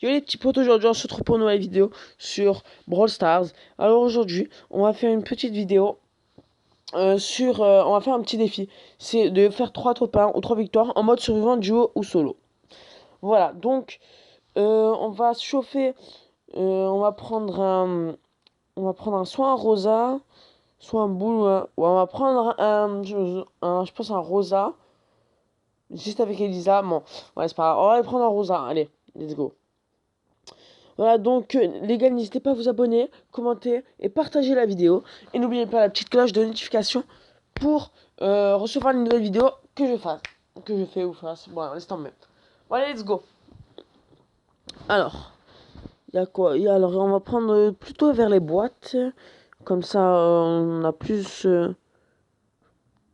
Yo les petits potes, aujourd'hui on se retrouve pour une nouvelle vidéo sur Brawl Stars. Alors aujourd'hui, on va faire une petite vidéo on va faire un petit défi. C'est de faire 3 top 1 ou 3 victoires en mode survivant, duo ou solo. Voilà, donc on va se chauffer. On va prendre soit un Rosa, soit un Bull. Ouais, on va prendre je pense un Rosa. Juste avec Elisa. Bon, ouais, c'est pas grave. On va aller prendre un Rosa. Allez, let's go. Voilà, donc les gars, n'hésitez pas à vous abonner, commenter et partager la vidéo. Et n'oubliez pas la petite cloche de notification pour recevoir les nouvelles vidéos que je fasse. Que je fais ou fasse. Bon, laisse tomber. Bon, allez, let's go. Alors, il y a quoi? Alors, on va prendre plutôt vers les boîtes. Comme ça, on a plus...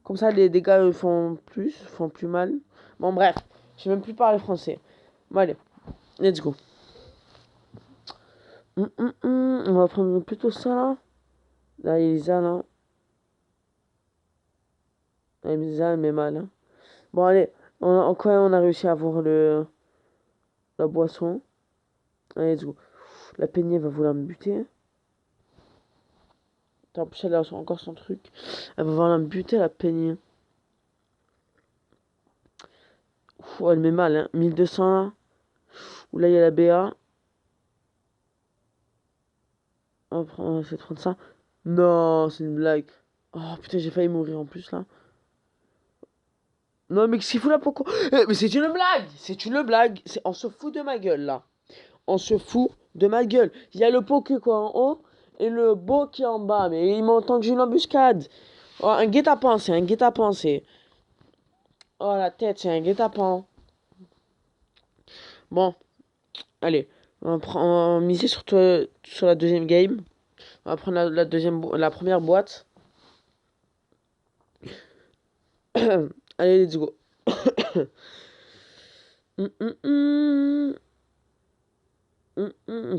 comme ça, les dégâts font plus mal. Bon, bref, je sais même plus parler français. Bon, allez, let's go. On va prendre plutôt ça, là. Là, Elisa, là. Elisa, elle met mal, hein. Bon, allez. Quand même, on a réussi à avoir la boisson. Allez, let's go. La peignée va vouloir me buter. En plus, elle a encore son truc. Elle va vouloir me buter, la peignée. Elle met mal, hein. 1200, là. Ou là, il y a la BA. On va essayer de prendre ça. Non, c'est une blague. Oh, putain, j'ai failli mourir en plus, là. Non, mais qu'est-ce qu'il fout là, pourquoi? Mais c'est une blague! C'est une blague! On se fout de ma gueule, là. On se fout de ma gueule. Il y a le Poké quoi en haut et le beau qui est en bas. Mais il m'entend que j'ai une embuscade. Oh, un guet-apens, c'est un guet-apens. Oh la tête, c'est un guet-apens. Bon, allez. On va miser sur la deuxième game. On va prendre la première boîte. Allez, let's go.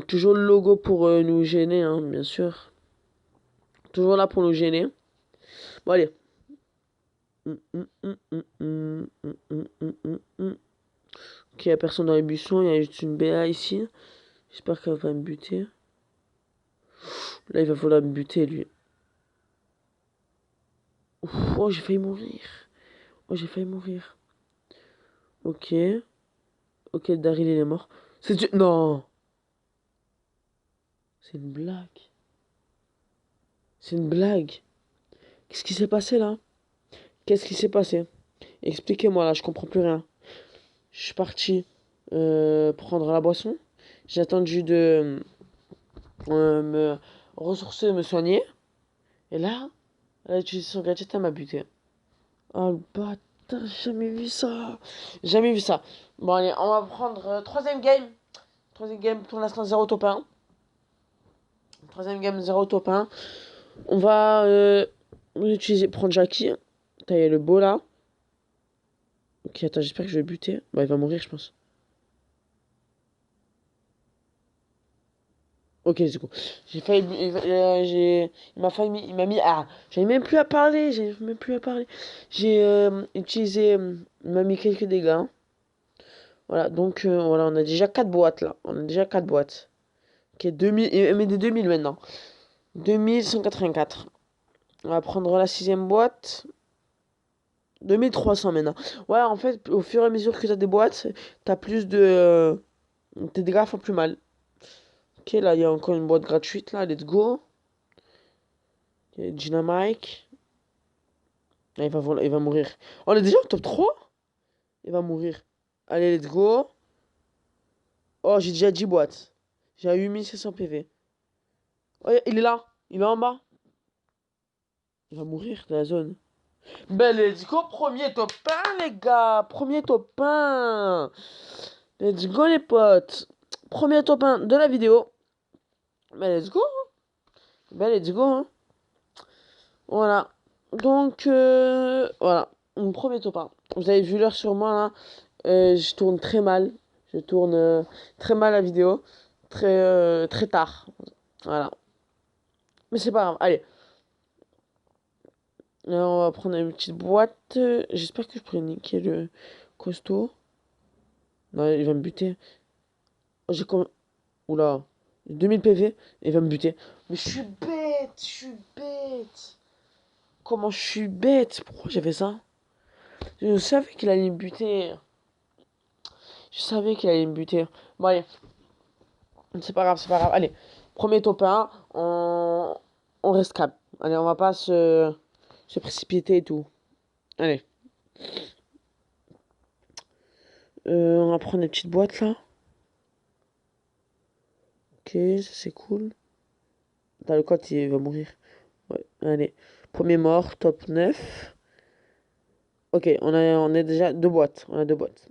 Toujours le logo pour nous gêner, hein, bien sûr. Toujours là pour nous gêner. Bon, allez. Ok, il n'y a personne dans les buissons, il y a juste une BA ici. J'espère qu'elle va me buter. Là, il va falloir me buter, lui. Ouf, oh, j'ai failli mourir. Oh, j'ai failli mourir. Ok. Ok, Daryl, il est mort. Non. C'est une blague. C'est une blague. Qu'est-ce qui s'est passé, là? Qu'est-ce qui s'est passé? Expliquez-moi, là, je comprends plus rien. Je suis parti prendre la boisson. J'ai attendu de me ressourcer, me soigner. Et là, elle a utilisé son gadget, elle m'a buté. Oh le bâtard, j'ai jamais vu ça. Jamais vu ça. Bon, allez, on va prendre troisième game. Troisième game pour l'instant 0 top 1. Troisième game 0 top 1. On va prendre Jackie. Tailler le beau là. Ok, attends, j'espère que je vais buter. Bah, il va mourir, je pense. Ok, c'est cool. J'ai failli. Il m'a mis. Ah, j'avais même plus à parler. J'avais même plus à parler. J'ai utilisé. Il m'a mis quelques dégâts, hein. Voilà, donc voilà, on a déjà 4 boîtes là. On a déjà 4 boîtes. Ok, 2000. Il met des 2000 maintenant. 2184. On va prendre la sixième boîte. 2300 maintenant. Ouais, en fait, au fur et à mesure que tu as des boîtes, t'as plus de. Tes dégâts font plus mal. Ok, là, il y a encore une boîte gratuite là. Let's go. Dynamite. Ah, il va mourir. On est déjà au top 3. Il va mourir. Allez, let's go. Oh, j'ai déjà 10 boîtes. J'ai 8700 PV. Oh, il est là. Il est en bas. Il va mourir dans la zone. Ben, let's go. Premier top 1, les gars. Premier top 1. Let's go, les potes. Premier top 1 de la vidéo. Ben, let's go. Ben, let's go. Hein. Voilà. Donc, voilà. Mon premier top 1. Vous avez vu l'heure sur moi, là. Je tourne très mal. Je tourne très mal la vidéo. Très tard. Voilà. Mais c'est pas grave. Allez. Là, on va prendre une petite boîte. J'espère que je pourrai niquer le costaud. Non, il va me buter. Oh, j'ai combien? Oula. 2000 PV. Il va me buter. Mais je suis bête. Je suis bête. Comment je suis bête? Pourquoi j'ai fait ça? Je savais qu'il allait me buter. Je savais qu'il allait me buter. Bon, allez. C'est pas grave, c'est pas grave. Allez. Premier top 1. On reste calme. Allez, on va pas se précipiter et tout. Allez. On va prendre des petites boîtes là. Ok, ça c'est cool. Dans le code, il va mourir. Ouais, allez. Premier mort, top 9. Ok, on a déjà deux boîtes. On a deux boîtes.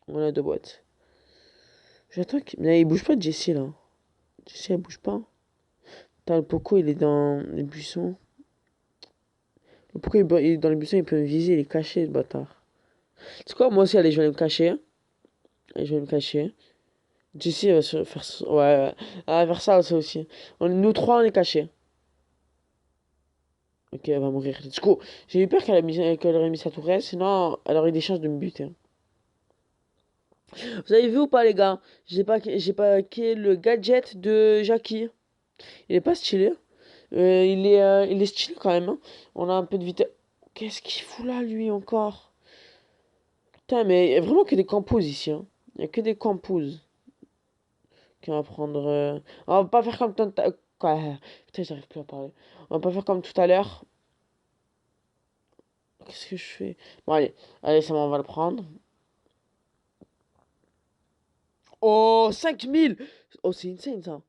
On a deux boîtes. J'attends qu'il... Mais il bouge pas de Jessie là. Jessie elle bouge pas. Putain, le Poco il est dans les buissons. Le Poco il est dans les buissons, il peut me viser, il est caché le bâtard. C'est quoi, moi aussi, allez, je vais me cacher. Allez, je vais me cacher. Jessie elle va se faire. Ouais, ouais. Elle va faire ça aussi. Nous trois on est cachés. Ok, elle va mourir. Du coup, j'ai eu peur qu'elle aurait mis sa tourelle, sinon elle aurait des chances de me buter. Vous avez vu ou pas, les gars? J'ai pas hacké le gadget de Jackie. Il est pas stylé. Il est stylé quand même, hein. On a un peu de vitesse. Qu'est-ce qu'il fout là, lui, encore? Putain, mais il y a vraiment que des campos ici, hein. Il y a que des campos. Ok, on va prendre. On va pas faire comme tout à quoi? Putain, j'arrive plus à parler. On va pas faire comme tout à l'heure. Qu'est-ce que je fais? Bon, allez. Allez, ça va, on va le prendre. Oh, 5000! Oh, c'est insane, ça.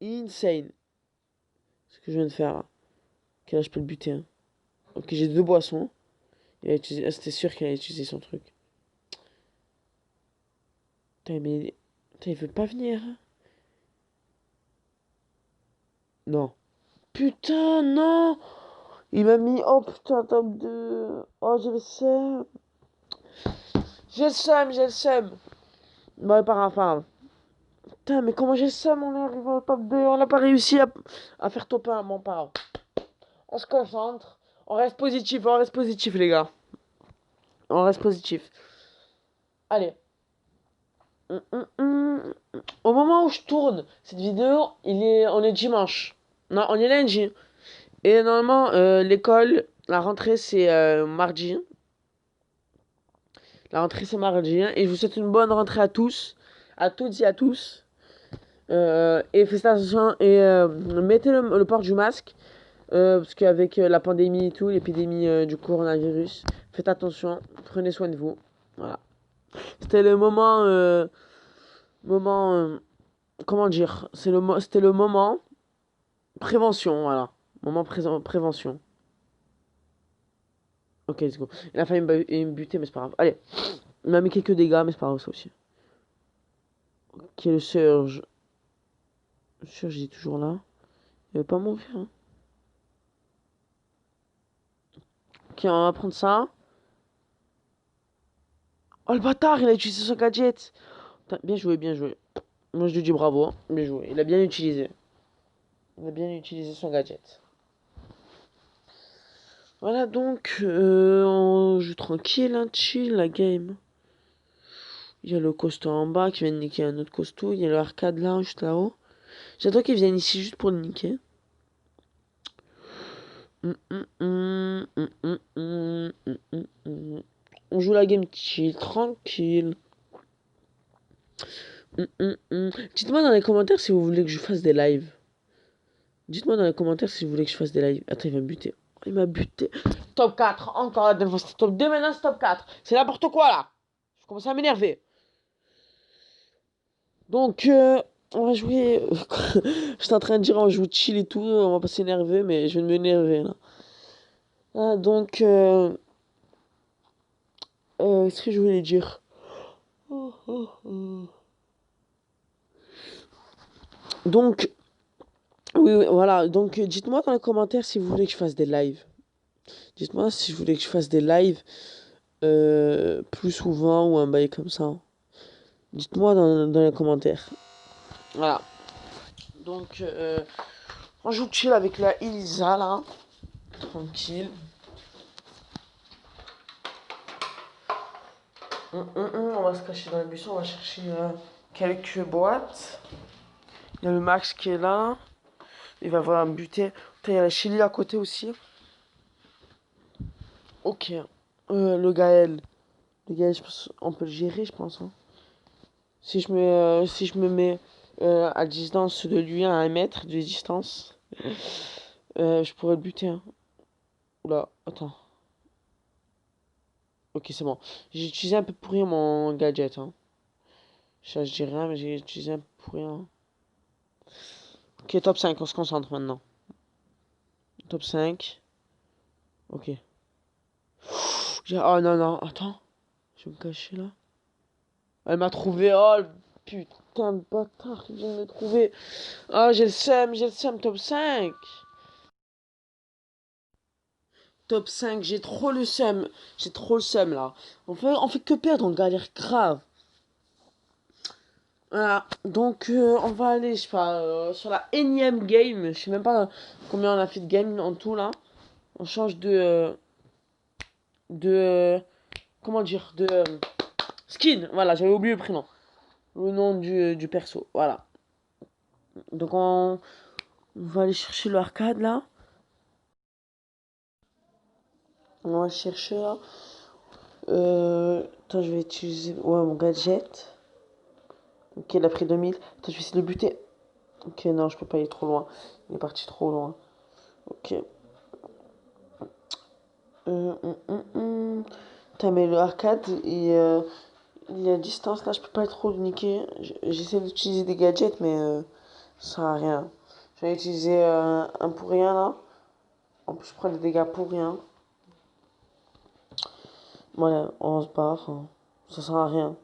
Insane. Ce que je viens de faire, là. Ok, là, je peux le buter, hein. Ok, j'ai deux boissons. Ah, c'était sûr qu'il allait utiliser son truc. Putain, mais... Putain, il veut pas venir, hein. Non. Putain, non! Il m'a mis... Oh, putain, top 2. Oh, j'ai le seum. J'ai le seum, j'ai le seum. Bon, pas grave, pas grave. Putain, mais comment j'ai le seum? On est arrivé au top 2. On n'a pas réussi à faire top 1. Bon, pas grave. On se concentre. On reste positif, les gars. On reste positif. Allez. Au moment où je tourne cette vidéo, on est dimanche. Non, on est lundi. Et normalement, l'école, la rentrée, c'est mardi. La rentrée, c'est mardi. Et je vous souhaite une bonne rentrée à tous. À toutes et à tous. Et faites attention et mettez le port du masque. Parce qu'avec la pandémie et tout, l'épidémie du coronavirus, faites attention. Prenez soin de vous. Voilà. C'était le moment, comment dire, c'était le moment prévention, voilà. Prévention. Ok, let's go. Il a failli me buter, mais c'est pas grave. Allez, il m'a mis quelques dégâts, mais c'est pas grave, ça aussi. Ok, le Surge. Le Surge, il est toujours là. Il veut pas mourir, hein. Ok, on va prendre ça. Oh, le bâtard, il a utilisé son gadget. Putain, bien joué, bien joué. Moi, je lui dis bravo. Bien joué. Il a bien utilisé. Il a bien utilisé son gadget. Voilà, donc, on joue tranquille, hein, chill, la game. Il y a le costaud en bas qui vient de niquer un autre costaud. Il y a le arcade là, juste là-haut. J'attends qu'ils viennent ici juste pour le niquer. On joue la game chill, tranquille. Dites-moi dans les commentaires si vous voulez que je fasse des lives. Dites-moi dans les commentaires si vous voulez que je fasse des lives. Attends, il va me buter. Il m'a buté. Top 4, encore la dernière fois, c'était top 2, maintenant c'est top 4. C'est n'importe quoi là. Je commence à m'énerver. Donc, on va jouer. J'étais en train de dire on joue chill et tout, on va pas s'énerver, mais je viens de m'énerver là. Ah, donc, qu'est-ce que je voulais dire? Donc, oui, oui, voilà. Donc, dites-moi dans les commentaires si vous voulez que je fasse des lives. Dites-moi si vous voulez que je fasse des lives plus souvent ou un bail comme ça. Dites-moi dans les commentaires. Voilà. Donc, on joue chill avec la Elisa là. Tranquille. On va se cacher dans le buisson, on va chercher quelques boîtes. Il y a le Max qui est là. Il va voir me buter. Putain, il y a la Chili à côté aussi. Ok. Le Gaël. Le Gaël, on peut le gérer, je pense. Hein. Si je me mets à distance de lui, à 1 mètre de distance, je pourrais le buter. Hein. Oula, attends. Ok, c'est bon. J'ai utilisé un peu pour rien mon gadget. Hein. Ça, je dis rien, mais j'ai utilisé un peu pour rien. Ok, top 5, on se concentre maintenant. Top 5. Ok. Oh non, non, attends. Je vais me cacher là. Elle m'a trouvé. Oh, putain de bâtard qui vient de me trouver. Oh, j'ai le seum, top 5. Top 5, j'ai trop le seum. J'ai trop le seum là. On fait que perdre, on galère grave. Voilà, donc on va aller, je sais pas, sur la énième game. Je sais même pas combien on a fait de game en tout là. On change de comment dire, de skin. Voilà, j'avais oublié le prénom. Le nom du perso, voilà. Donc on va aller chercher le arcade là. On va chercher là. Attends, je vais utiliser mon gadget. Ok, il a pris 2000. Attends, je vais essayer de le buter. Ok, non, je peux pas aller trop loin. Il est parti trop loin. Ok. Putain, mais le arcade, il y a distance là, je peux pas trop le niquer. J'essaie d'utiliser des gadgets, mais ça sert à rien. J'ai utilisé un pour rien là. En plus, je prends des dégâts pour rien. Voilà, on se barre. Hein. Ça sert à rien.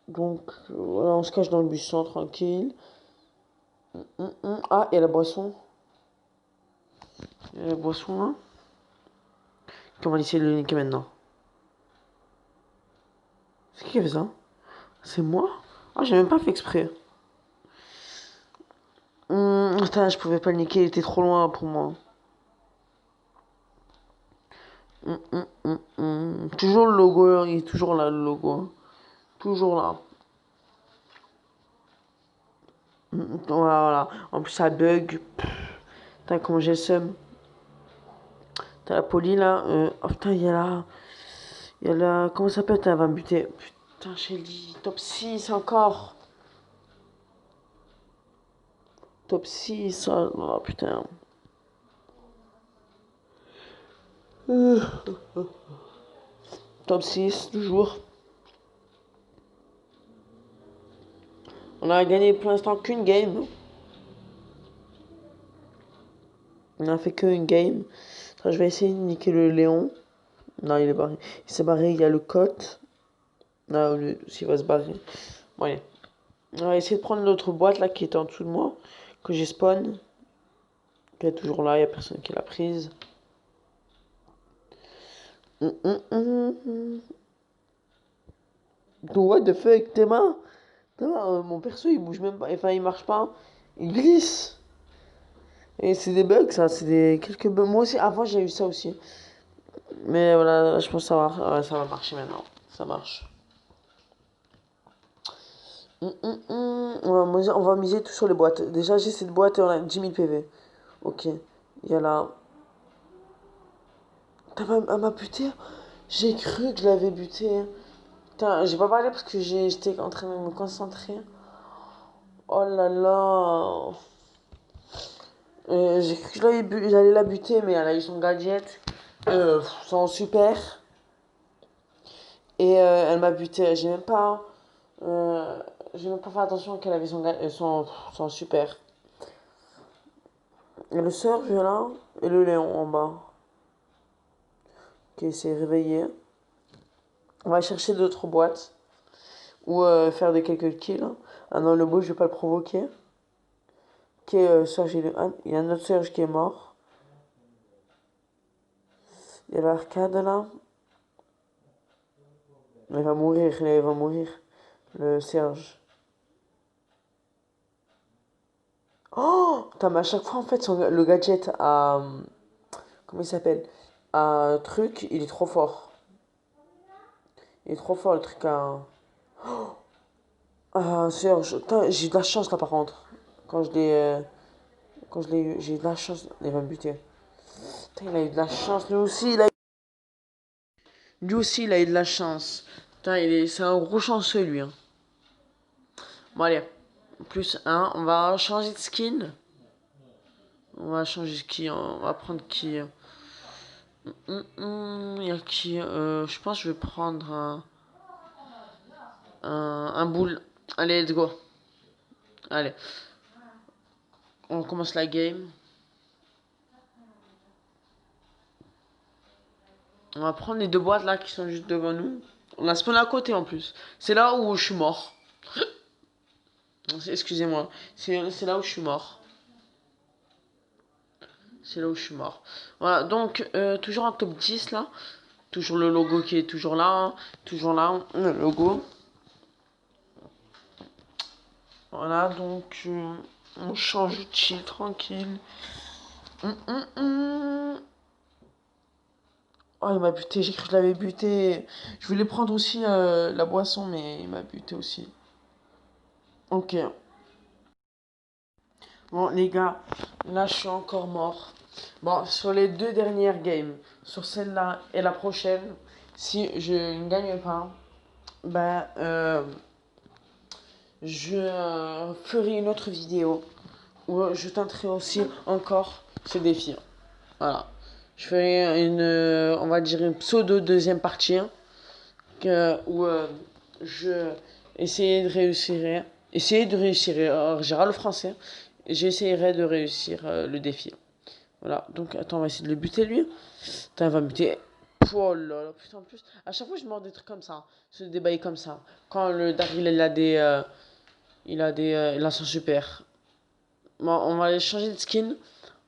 Donc, voilà, on se cache dans le buisson tranquille. Ah, il y a la boisson. Il y a la boisson là. On va essayer de le niquer maintenant. C'est qui a fait ça? C'est moi? Ah, j'ai même pas fait exprès. Putain, je pouvais pas le niquer, il était trop loin pour moi. Toujours le logo, hein, il est toujours là le logo. Hein. Toujours là. Voilà. En plus, ça bug. Putain, comment j'ai le seum. T'as la poli là. Oh putain, il y a la. Il y a la. Comment ça s'appelle? Elle va me buter. Putain, Shelly. Top 6 encore. Top 6. Oh putain. Euh, Top 6, toujours. On a gagné pour l'instant qu'une game. On a fait qu'une game. Attends, je vais essayer de niquer le Léon. Non, il est barré. Il s'est barré, il y a le cote. Non, s'il va se barrer. Bon, allez. On va essayer de prendre l'autre boîte là qui était en dessous de moi. Que j'ai spawn. Qui est toujours là, il n'y a personne qui l'a prise. What the fuck, tes mains? Mon perso il bouge même pas. Enfin, il marche pas. Il glisse. Et c'est des bugs ça, c'est des quelques bugs. Moi aussi, avant j'ai eu ça aussi. Mais voilà, je pense que ça va marcher maintenant. Ça marche. On va miser tout sur les boîtes. Déjà, j'ai cette boîte et on a 10 000 PV. Ok. Il y a là. Elle m'a buté. J'ai cru que je l'avais buté. Putain, j'ai pas parlé parce que j'étais en train de me concentrer. Oh là là. J'ai cru que j'allais la buter, mais elle a eu son gadget. Son super. Et elle m'a buté. J'ai même pas fait attention qu'elle avait son super. Et le surf là. Et le Léon en bas. Qui s'est réveillé. On va chercher d'autres boîtes. Ou faire des quelques kills. Hein. Ah non, le beau, je vais pas le provoquer. Ok, Serge, il y a un autre Serge qui est mort. Il y a l'arcade là. Il va mourir, il va mourir. Le Serge. Oh putain, mais à chaque fois, en fait, le gadget a. Comment il s'appelle? A truc, il est trop fort. Il est trop fort le truc à. Ah, putain, j'ai eu de la chance là par contre. Quand je l'ai quand je l'ai eu, j'ai eu de la chance. Il va me buter. Putain, il a eu de la chance. Lui aussi, il a eu de la chance. Putain, c'est un gros chanceux lui, hein. Bon, allez. Plus un. On va changer de skin. On va changer qui? On va prendre qui? Il y a qui? Je pense que je vais prendre un boule. Allez, let's go. Allez. On commence la game. On va prendre les deux boîtes là qui sont juste devant nous. On a spawn à côté en plus. C'est là où je suis mort. Excusez-moi. C'est là où je suis mort. C'est là où je suis mort. Voilà, donc toujours en top 10 là. Toujours le logo qui est toujours là. Hein. Toujours là, le logo. Voilà, donc on change de chill tranquille. Oh, il m'a buté, j'ai cru que je l'avais buté. Je voulais prendre aussi la boisson, mais il m'a buté aussi. Ok. Bon, les gars, là, je suis encore mort. Bon, sur les deux dernières games, sur celle-là et la prochaine, si je ne gagne pas, ben, je ferai une autre vidéo où je tenterai aussi encore ce défi. Voilà. Je ferai on va dire une pseudo deuxième partie hein, où je essayer de réussir. Alors, j'ai le français. J'essaierai de réussir le défi. Voilà. Donc, attends, on va essayer de le buter lui. Putain, il va me buter. Oh là là, putain, en plus, à chaque fois, je mords des trucs comme ça. Ce débat est comme ça. Quand le Daryl, il a son super. Bon, on va aller changer de skin.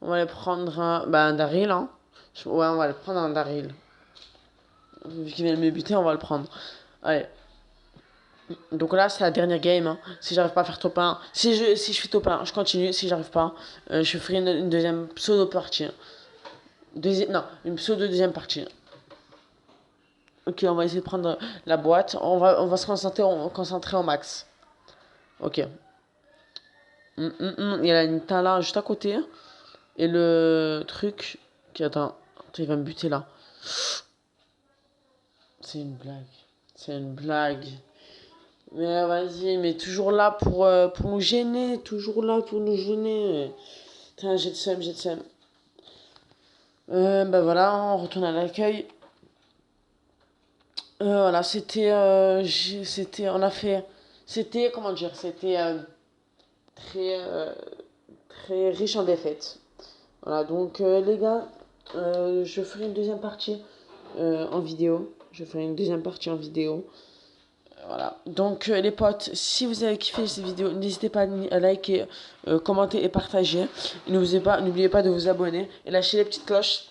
On va aller prendre un Daryl, hein. Ouais, on va aller prendre un Daryl. Vu qu'il vient de me buter, on va le prendre. Allez. Donc là, c'est la dernière game. Hein. Si j'arrive pas à faire top 1, si je fais top 1, je continue. Si j'arrive pas, je ferai une deuxième pseudo partie. Non, une pseudo deuxième partie. Ok, on va essayer de prendre la boîte. On va se concentrer au max. Ok. Il y a une là juste à côté. Et le truc. Qui attends. Attends, il va me buter là. C'est une blague. C'est une blague. Mais vas-y, mais toujours là pour nous gêner. Toujours là pour nous gêner. Putain, j'ai le seum, j'ai le seum. Bah voilà, on retourne à l'accueil. Voilà, on a fait, c'était, comment dire, c'était très, très riche en défaites. Voilà, donc les gars, je ferai une deuxième partie en vidéo. Je ferai une deuxième partie en vidéo. Voilà. Donc les potes, si vous avez kiffé cette vidéo, n'hésitez pas à liker, commenter et partager. Et n'oubliez pas de vous abonner et lâcher les petites cloches.